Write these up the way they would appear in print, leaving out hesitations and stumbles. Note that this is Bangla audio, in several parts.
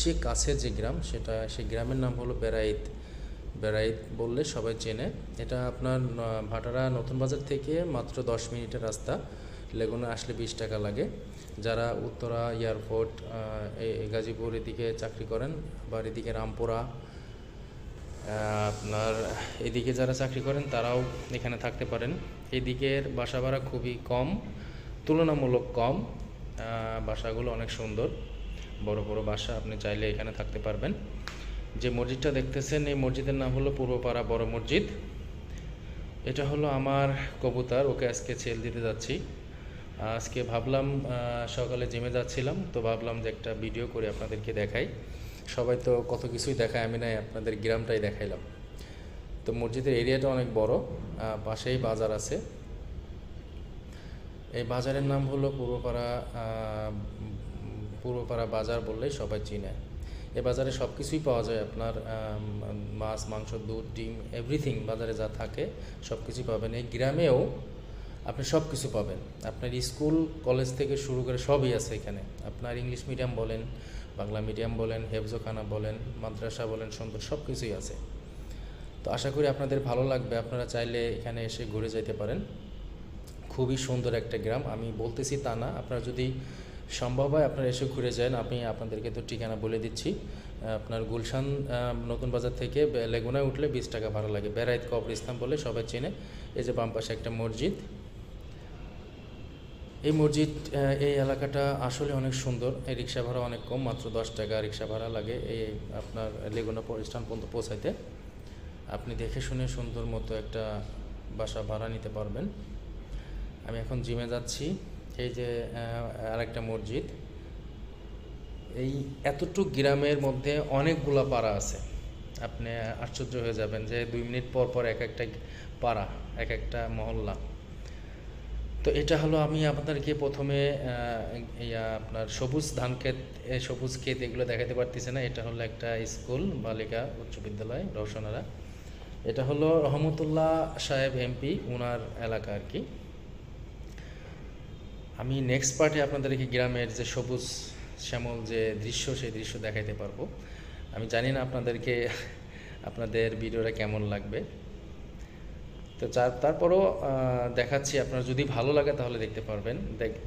সবচেয়ে কাছের যে গ্রাম সেই গ্রামের নাম হলো বেড়াইত। বেড়াইত বললে সবাই চেনে। এটা আপনার ভাটারা নতুন বাজার থেকে মাত্র 10 মিনিটের রাস্তা। লেগুনা আসলে 20 টাকা লাগে। যারা উত্তরা এয়ারপোর্ট, গাজীপুর এদিকে চাকরি করেন, আবার এদিকে রামপুরা, আপনার এদিকে যারা চাকরি করেন তারাও এখানে থাকতে পারেন। এদিকের বাসা ভাড়া খুবই কম, তুলনামূলক কম। বাসাগুলো অনেক সুন্দর, বড় বড় বাসা, আপনি চাইলে এখানে থাকতে পারবেন। যে মসজিদটা দেখতেছেন এই মসজিদের নাম হলো পূর্বপাড়া বড় মসজিদ। এটা হলো আমার কবুতর, ওকে আজকে ছেল দিতে যাচ্ছি। আজকে ভাবলাম সকালে জিমে যাচ্ছিলাম, তো ভাবলাম যে একটা ভিডিও করে আপনাদেরকে দেখাই। সবাই তো কত কিছুই দেখায়, আমি নাই আপনাদের গ্রামটাই দেখাইলাম। তো মসজিদের এরিয়াটা অনেক বড়, পাশেই বাজার আছে। এই বাজারের নাম হলো পূর্বপাড়া বাজার বললেই সবাই চিনে। এ বাজারে সব কিছুই পাওয়া যায়, আপনার মাছ, মাংস, দুধ, ডিম, এভরিথিং বাজারে যা থাকে সব কিছুই পাবেন। এই গ্রামেও আপনি সব কিছু পাবেন। আপনার স্কুল কলেজ থেকে শুরু করে সবই আছে এখানে। আপনার ইংলিশ মিডিয়াম বলেন, বাংলা মিডিয়াম বলেন, হেফজখানা বলেন, মাদ্রাসা বলেন, সুন্দর সব কিছুই আছে। তো আশা করি আপনাদের ভালো লাগবে, আপনারা চাইলে এখানে এসে ঘুরে যেতে পারেন। খুবই সুন্দর একটা গ্রাম, আমি বলতেছি তা না, আপনারা যদি সম্ভব হয় আপনারা এসে ঘুরে যান। আমি আপনাদেরকে তো ঠিকানা বলে দিচ্ছি। আপনার গুলশান নতুন বাজার থেকে লেগুনায় উঠলে 20 টাকা ভাড়া লাগে। বেড়াইত কবরস্থান বলে সবাই চেনে। এই যে বাম পাশে একটা মসজিদ, এই মসজিদ, এই এলাকাটা আসলে অনেক সুন্দর। এই রিক্সা ভাড়া অনেক কম, মাত্র 10 টাকা রিক্সা ভাড়া লাগে এই আপনার লেগুনা স্থান পর্যন্ত পৌঁছাইতে। আপনি দেখে শুনে সুন্দর মতো একটা বাসা ভাড়া নিতে পারবেন। আমি এখন জিমে যাচ্ছি। এই যে আরেকটা মসজিদ। এই এতটুকু গ্রামের মধ্যে অনেকগুলা পাড়া আছে, আপনি আশ্চর্য হয়ে যাবেন যে 2 মিনিট পর পর এক একটা পাড়া, এক একটা মহল্লা। তো এটা হলো, আমি আপনাদেরকে প্রথমে আপনার সবুজ ধান ক্ষেত, সবুজ ক্ষেত এগুলো দেখাতে পারতেছে না। এটা হলো একটা স্কুল, বালিকা উচ্চ বিদ্যালয় রওশনারা। এটা হলো রহমতুল্লাহ সাহেব এমপি, ওনার এলাকা আর কি। আমি নেক্সট পার্টে আপনাদেরকে গ্রামের যে সবুজ শ্যামল যে দৃশ্য, সেই দৃশ্য দেখাইতে পারবো। আমি জানি না আপনাদের ভিডিওটা কেমন লাগবে। তো তারপরও দেখাচ্ছি, আপনার যদি ভালো লাগে তাহলে দেখতে পারবেন।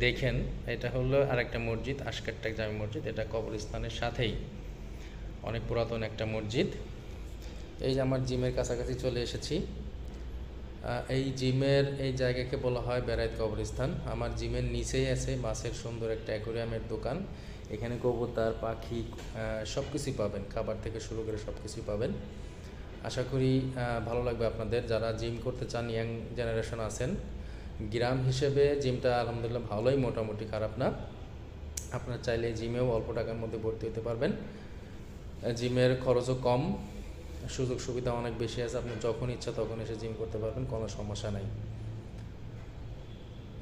দেখেন, এটা হলো আরেকটা মসজিদ, আশকারটাক জামে মসজিদ। এটা কবরস্থানের সাথেই অনেক পুরাতন একটা মসজিদ। এই যে আমার জিমের কাছাকাছি চলে এসেছি। এই জিমের এই জায়গাকে বলা হয় বেড়াইত কবরস্থান। আমার জিমের নিচেই আছে মাছের সুন্দর একটা অ্যাকোরিয়ামের দোকান। এখানে কবুতর, পাখি সব কিছুই পাবেন, খাবার থেকে শুরু করে সব কিছুই পাবেন। আশা করি ভালো লাগবে আপনাদের, যারা জিম করতে চান, ইয়াং জেনারেশন আছেন। গ্রাম হিসেবে জিমটা আলহামদুলিল্লাহ ভালোই, মোটামুটি খারাপ না। আপনারা চাইলে জিমেও অল্প টাকার মধ্যে ভর্তি হতে পারবেন। জিমের খরচও কম, সুযোগ সুবিধা অনেক বেশি আছে। আপনি যখন ইচ্ছা তখন এসে জিম করতে পারবেন, কোনো সমস্যা নাই।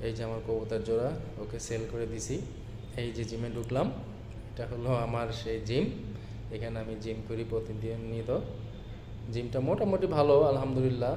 এই যে আমার কবুতর জোড়া, ওকে সেল করে দিছি। এই যে জিমে ঢুকলাম, এটা হলো আমার সেই জিম। এখানে আমি জিম করি প্রতিনিয়ত। জিমটা মোটামুটি ভালো আলহামদুলিল্লাহ।